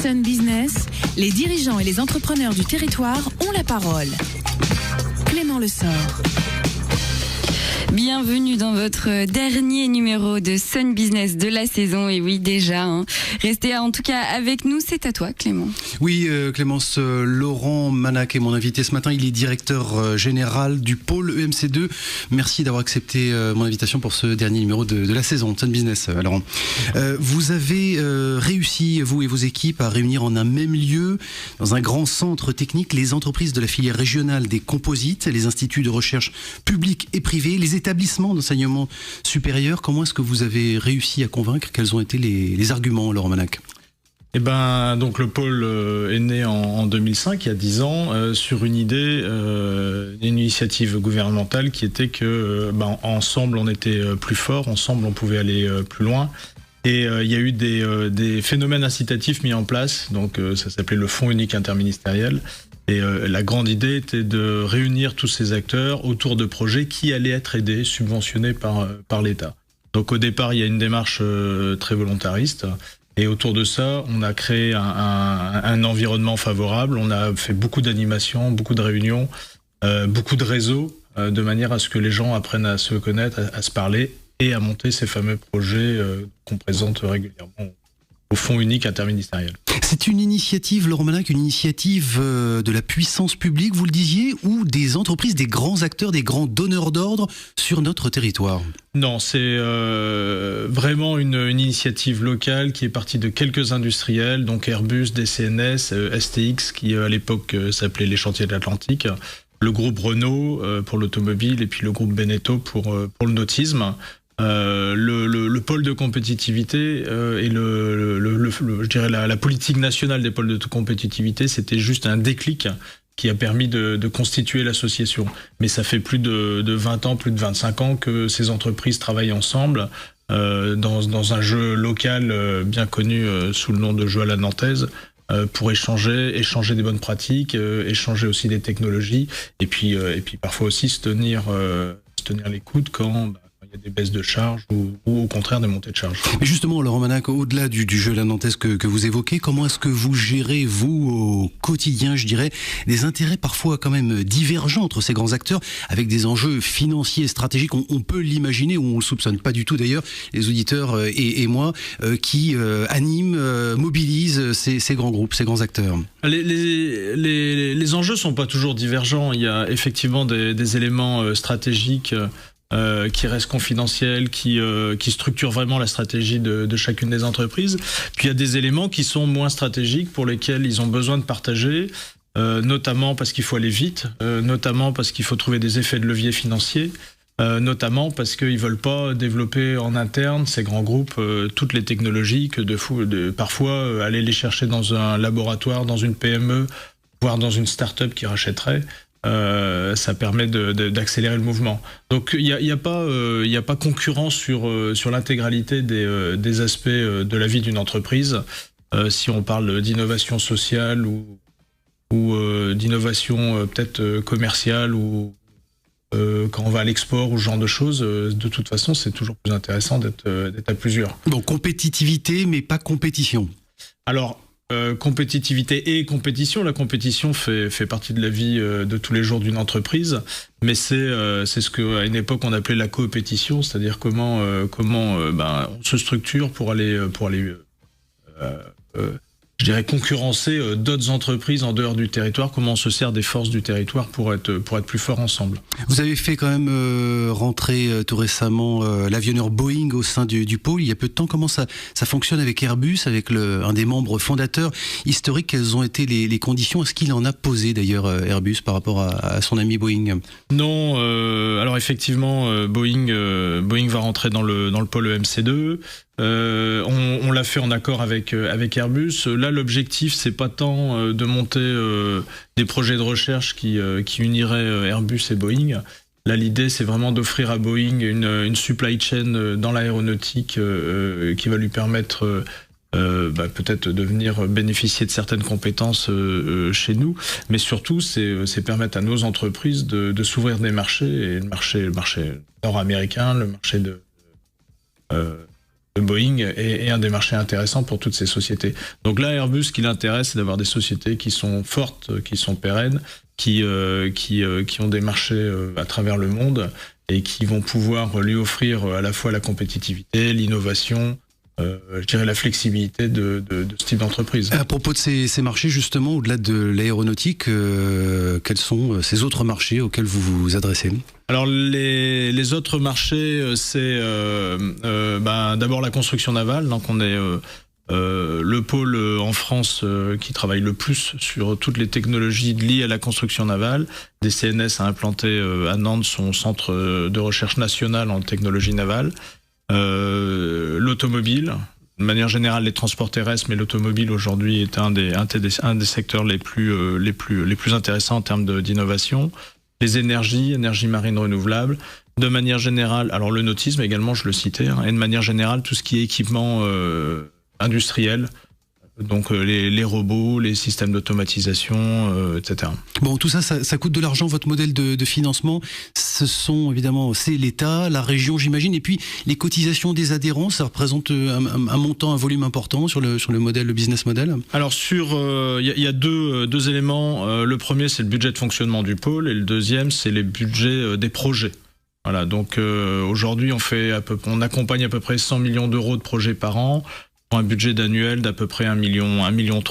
Sun Business, les dirigeants et les entrepreneurs du territoire ont la parole. Clément Lessort. Bienvenue dans votre dernier numéro de Sun Business de la saison. Et oui, déjà, restez en tout cas avec nous. C'est à toi, Clément. Oui, Clémence, Laurent Manac est mon invité ce matin. Il est directeur général du pôle EMC2. Merci d'avoir accepté mon invitation pour ce dernier numéro de la saison de Sun Business, Laurent. Vous avez réussi, vous et vos équipes, à réunir en un même lieu, dans un grand centre technique, les entreprises de la filière régionale des composites, les instituts de recherche publics et privés, les établissements d'enseignement supérieur. Comment est-ce que vous avez réussi à convaincre? Quels ont été les arguments, Laurent Manac? Donc le pôle est né en 2005, il y a 10 ans, sur une idée, une initiative gouvernementale qui était que ensemble on était plus fort, ensemble on pouvait aller plus loin. Et il y a eu des phénomènes incitatifs mis en place, donc ça s'appelait le Fonds unique interministériel. Et la grande idée était de réunir tous ces acteurs autour de projets qui allaient être aidés, subventionnés par l'État. Donc au départ, il y a une démarche très volontariste. Et autour de ça, on a créé un environnement favorable. On a fait beaucoup d'animations, beaucoup de réunions, beaucoup de réseaux, de manière à ce que les gens apprennent à se connaître, à se parler et à monter ces fameux projets qu'on présente régulièrement au Fonds unique interministériel. C'est une initiative, Laurent Manac, une initiative de la puissance publique, vous le disiez, ou des entreprises, des grands acteurs, des grands donneurs d'ordre sur notre territoire? Non, c'est vraiment une initiative locale qui est partie de quelques industriels, donc Airbus, DCNS, STX, qui à l'époque s'appelait les Chantiers de l'Atlantique, le groupe Renault pour l'automobile et puis le groupe Beneteau pour le nautisme. Le pôle de compétitivité et je dirais la politique nationale des pôles de compétitivité, c'était juste un déclic qui a permis de constituer l'association. Mais ça fait plus de 20 ans, plus de 25 ans que ces entreprises travaillent ensemble dans un jeu local bien connu sous le nom de jeu à la nantaise, pour échanger des bonnes pratiques, échanger aussi des technologies, et puis parfois aussi se tenir les coudes quand il y a des baisses de charges ou au contraire des montées de charges. Mais justement, Laurent Manac, au-delà du jeu à la nantaise que vous évoquez, comment est-ce que vous gérez, vous, au quotidien, je dirais, des intérêts parfois quand même divergents entre ces grands acteurs, avec des enjeux financiers et stratégiques, on peut l'imaginer, ou on le soupçonne pas du tout d'ailleurs, les auditeurs et moi, qui animent, mobilisent ces grands groupes, ces grands acteurs? Les enjeux sont pas toujours divergents. Il y a effectivement des éléments stratégiques qui restent confidentiels, qui structurent vraiment la stratégie de chacune des entreprises. Puis il y a des éléments qui sont moins stratégiques, pour lesquels ils ont besoin de partager, notamment parce qu'il faut aller vite, notamment parce qu'il faut trouver des effets de levier financiers, notamment parce qu'ils veulent pas développer en interne, ces grands groupes, toutes les technologies que parfois aller les chercher dans un laboratoire, dans une PME, voire dans une start-up qui rachèterait. Ça permet d'accélérer le mouvement. Donc il y a pas concurrence sur l'intégralité des aspects de la vie d'une entreprise. Si on parle d'innovation sociale ou d'innovation peut-être commerciale ou quand on va à l'export ou ce genre de choses, de toute façon c'est toujours plus intéressant d'être à plusieurs. Donc compétitivité mais pas compétition. Alors compétitivité et compétition. La compétition fait partie de la vie de tous les jours d'une entreprise, mais c'est ce qu'à une époque on appelait la coopétition, c'est-à-dire comment on se structure pour aller je dirais concurrencer d'autres entreprises en dehors du territoire, comment on se sert des forces du territoire pour être plus fort ensemble. Vous avez fait quand même rentrer tout récemment l'avionneur Boeing au sein du pôle, il y a peu de temps. Comment ça fonctionne avec Airbus, avec un des membres fondateurs historiques? Quelles ont été les conditions? Est-ce qu'il en a posé d'ailleurs Airbus par rapport à son ami Boeing? Non, alors effectivement Boeing va rentrer dans le pôle EMC2. On l'a fait en accord avec Airbus. Là, l'objectif, c'est pas tant de monter des projets de recherche qui uniraient Airbus et Boeing. Là, l'idée, c'est vraiment d'offrir à Boeing une supply chain dans l'aéronautique qui va lui permettre peut-être de venir bénéficier de certaines compétences chez nous, mais surtout c'est permettre à nos entreprises de s'ouvrir des marchés, et le marché nord-américain, le marché de Boeing est un des marchés intéressants pour toutes ces sociétés. Donc là, Airbus, ce qui l'intéresse, c'est d'avoir des sociétés qui sont fortes, qui sont pérennes, qui ont des marchés à travers le monde et qui vont pouvoir lui offrir à la fois la compétitivité, l'innovation, je dirais la flexibilité de ce type d'entreprise. À propos de ces marchés, justement, au-delà de l'aéronautique, quels sont ces autres marchés auxquels vous vous adressez ? Alors les autres marchés, c'est d'abord la construction navale. Donc on est le pôle en France qui travaille le plus sur toutes les technologies liées à la construction navale. DCNS a implanté à Nantes son centre de recherche national en technologie navale. L'automobile, de manière générale les transports terrestres, mais l'automobile aujourd'hui est un des secteurs les plus intéressants en termes d'innovation. Les énergies marines renouvelables, de manière générale, alors le nautisme également, je le citais, et de manière générale tout ce qui est équipement industriel, donc les robots, les systèmes d'automatisation, etc. Bon, tout ça coûte de l'argent, votre modèle de financement. C'est l'État, la région, j'imagine, et puis les cotisations des adhérents, ça représente un montant, un volume important sur le modèle, le business model. Alors il y a deux éléments. Le premier, c'est le budget de fonctionnement du pôle, et le deuxième, c'est les budgets des projets. Voilà, donc aujourd'hui, on accompagne à peu près 100 millions d'euros de projets par an, pour un budget annuel d'à peu près 1,3 million.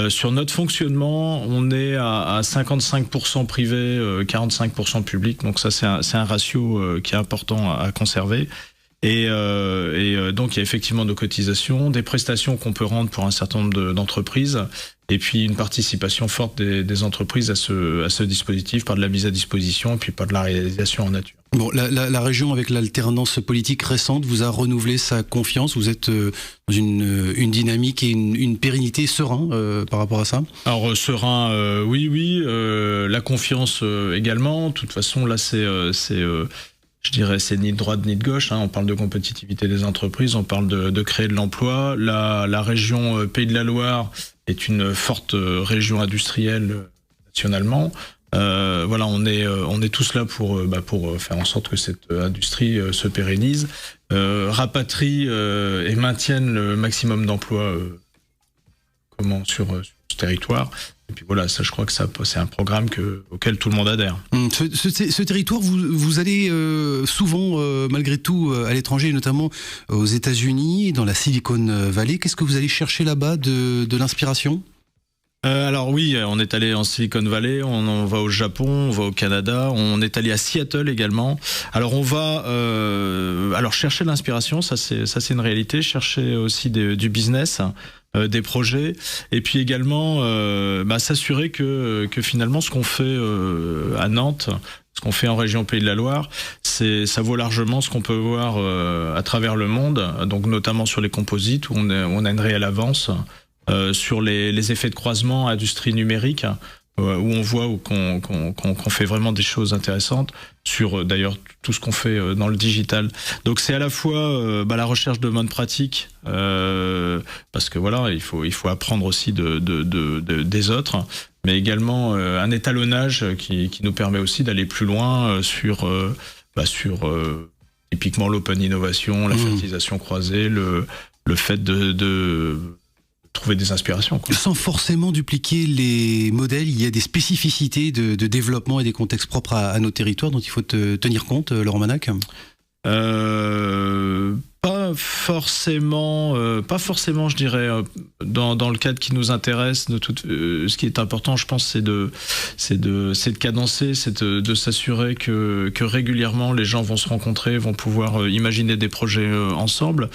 Sur notre fonctionnement, on est à 55% privé, 45% public. Donc ça, c'est un ratio qui est important à conserver. Et donc il y a effectivement nos cotisations, des prestations qu'on peut rendre pour un certain nombre d'entreprises, et puis une participation forte des entreprises à ce dispositif par de la mise à disposition et puis par de la réalisation en nature. Bon, la région, avec l'alternance politique récente, vous a renouvelé sa confiance. Vous êtes dans une dynamique et une pérennité serein par rapport à ça. Alors serein, oui, la confiance également. De toute façon, là, je dirais, c'est ni de droite ni de gauche. On parle de compétitivité des entreprises, on parle de créer de l'emploi. La région Pays de la Loire est une forte région industrielle nationalement. Voilà, on est tous là pour faire en sorte que cette industrie se pérennise, rapatrie et maintienne le maximum d'emplois sur ce territoire. Et puis voilà, ça, je crois que c'est un programme auquel tout le monde adhère. Ce territoire, vous allez souvent, malgré tout, à l'étranger, notamment aux États-Unis, dans la Silicon Valley. Qu'est-ce que vous allez chercher là-bas de l'inspiration ? Alors oui, on est allé en Silicon Valley, on va au Japon, on va au Canada, on est allé à Seattle également. Alors on va chercher l'inspiration, ça c'est une réalité, chercher aussi du business, des projets, et puis également s'assurer que finalement ce qu'on fait à Nantes, ce qu'on fait en région Pays de la Loire, ça vaut largement ce qu'on peut voir à travers le monde, donc notamment sur les composites où on a une réelle avance. Sur les effets de croisement industrie numérique, où on voit qu'on fait vraiment des choses intéressantes sur d'ailleurs tout ce qu'on fait dans le digital. Donc c'est à la fois la recherche de bonnes pratiques, parce que voilà, il faut apprendre aussi des autres, mais également un étalonnage qui nous permet aussi d'aller plus loin sur typiquement l'open innovation, la fertilisation croisée, le fait de trouver des inspirations, quoi. Sans forcément dupliquer les modèles, il y a des spécificités de développement et des contextes propres à nos territoires dont il faut tenir compte, Laurent Manac. Pas forcément, je dirais, dans le cadre qui nous intéresse. Ce qui est important, je pense, c'est de cadencer, c'est de s'assurer que régulièrement les gens vont se rencontrer, vont pouvoir imaginer des projets ensemble.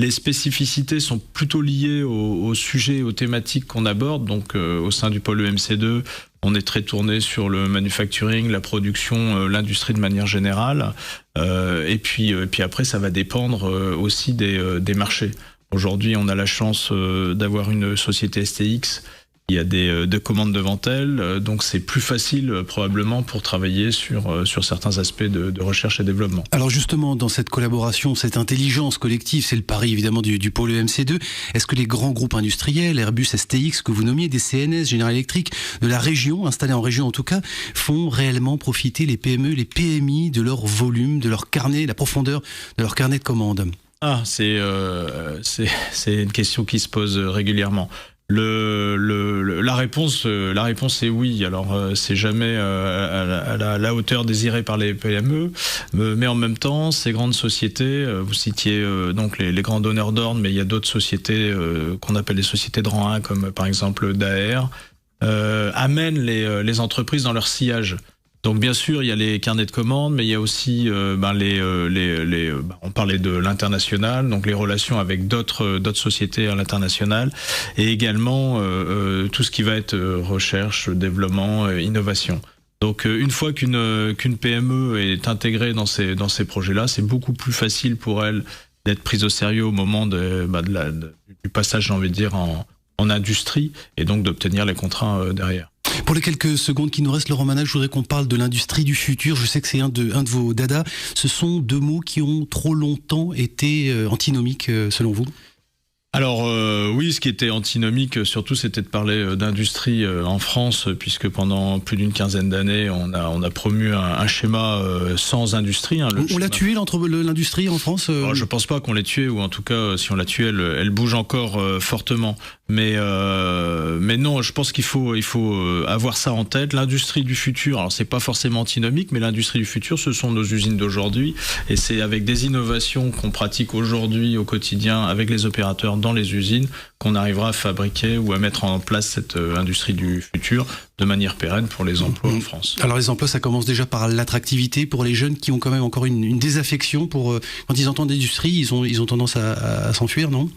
Les spécificités sont plutôt liées aux sujets, aux thématiques qu'on aborde. Donc, au sein du pôle EMC2, on est très tourné sur le manufacturing, la production, l'industrie de manière générale. Et puis après, ça va dépendre aussi des marchés. Aujourd'hui, on a la chance d'avoir une société STX. Il y a des commandes devant elle, donc c'est plus facile probablement pour travailler sur certains aspects de recherche et développement. Alors justement, dans cette collaboration, cette intelligence collective, c'est le pari évidemment du pôle EMC2. Est-ce que les grands groupes industriels, Airbus, STX, que vous nommiez, des CNS, General Electric, de la région, installés en région en tout cas, font réellement profiter les PME, les PMI de leur volume, de leur carnet, la profondeur de leur carnet de commandes ? C'est une question qui se pose régulièrement. La réponse est oui. Alors c'est jamais à la hauteur désirée par les PME, mais en même temps, ces grandes sociétés, vous citiez donc les grands donneurs d'ordre, mais il y a d'autres sociétés qu'on appelle les sociétés de rang 1, comme par exemple Daher, amènent les entreprises dans leur sillage. Donc bien sûr, il y a les carnets de commandes, mais il y a aussi on parlait de l'international, donc les relations avec d'autres sociétés à l'international, et également tout ce qui va être recherche, développement, innovation. Donc une fois qu'une PME est intégrée dans ces projets-là, c'est beaucoup plus facile pour elle d'être prise au sérieux au moment du passage, j'ai envie de dire, en industrie, et donc d'obtenir les contrats derrière. Pour les quelques secondes qui nous restent, Laurent Manac, je voudrais qu'on parle de l'industrie du futur. Je sais que c'est un de vos dadas. Ce sont deux mots qui ont trop longtemps été antinomiques, selon vous ? Alors oui, ce qui était antinomique surtout, c'était de parler d'industrie en France, puisque pendant plus d'une quinzaine d'années, on a promu un schéma sans industrie. On l'a tué l'industrie en France Alors, je pense pas qu'on l'ait tué, ou en tout cas, si on l'a tué, elle bouge encore fortement. Mais non, je pense qu'il faut avoir ça en tête. L'industrie du futur, alors c'est pas forcément antinomique, mais l'industrie du futur, ce sont nos usines d'aujourd'hui, et c'est avec des innovations qu'on pratique aujourd'hui au quotidien avec les opérateurs dans les usines qu'on arrivera à fabriquer ou à mettre en place cette industrie du futur de manière pérenne pour les emplois en France. Alors les emplois, ça commence déjà par l'attractivité pour les jeunes qui ont quand même encore une désaffection pour quand ils entendent l'industrie, ils ont tendance à s'enfuir, non ?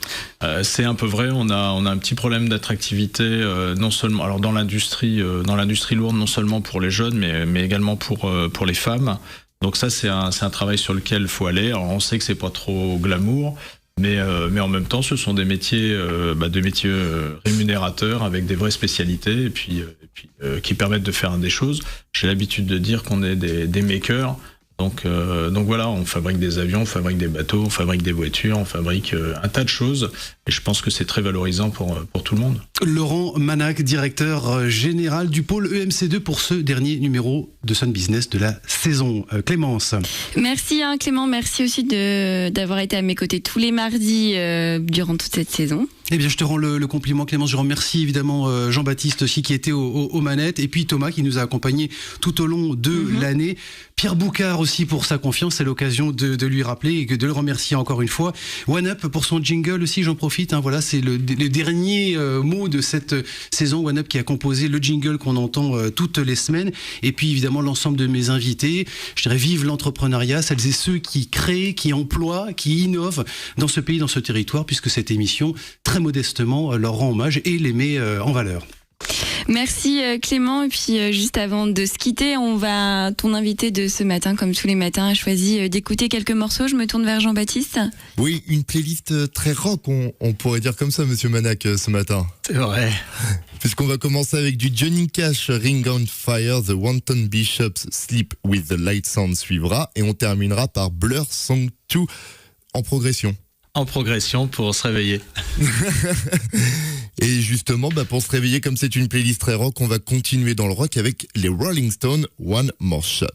C'est un peu vrai. On a un petit problème d'attractivité, non seulement alors dans l'industrie lourde, non seulement pour les jeunes, mais également pour les femmes. Donc ça, c'est un travail sur lequel il faut aller. Alors on sait que c'est pas trop glamour. Mais en même temps, ce sont des métiers rémunérateurs avec des vraies spécialités et puis qui permettent de faire des choses. J'ai l'habitude de dire qu'on est des makers. Donc voilà, on fabrique des avions, on fabrique des bateaux, on fabrique des voitures, on fabrique un tas de choses. Et je pense que c'est très valorisant pour tout le monde. Laurent Manac, directeur général du pôle EMC2 pour ce dernier numéro de Sun Business de la saison. Clémence. Merci Clément, merci aussi d'avoir été à mes côtés tous les mardis durant toute cette saison. Eh bien, je te rends le compliment, Clémence. Je remercie évidemment Jean-Baptiste aussi qui était aux manettes, et puis Thomas qui nous a accompagnés tout au long de l'année. Pierre Boucard aussi pour sa confiance, c'est l'occasion de lui rappeler et de le remercier encore une fois. One Up pour son jingle aussi, j'en profite. Voilà, c'est le dernier mot de cette saison. One Up qui a composé le jingle qu'on entend toutes les semaines. Et puis évidemment l'ensemble de mes invités. Je dirais vive l'entrepreneuriat, celles et ceux qui créent, qui emploient, qui innovent dans ce pays, dans ce territoire, puisque cette émission, très modestement, leur rend hommage et les met en valeur. Merci Clément, et puis juste avant de se quitter, ton invité de ce matin, comme tous les matins, a choisi d'écouter quelques morceaux. Je me tourne vers Jean-Baptiste. Oui, une playlist très rock, on pourrait dire comme ça, Monsieur Manac, ce matin. C'est vrai. Puisqu'on va commencer avec du Johnny Cash, Ring on Fire, The Wanton Bishops, Sleep with the Light Sound suivra, et on terminera par Blur Song 2 en progression. En progression pour se réveiller. Et justement, pour se réveiller, comme c'est une playlist très rock, on va continuer dans le rock avec les Rolling Stones, One More Shot.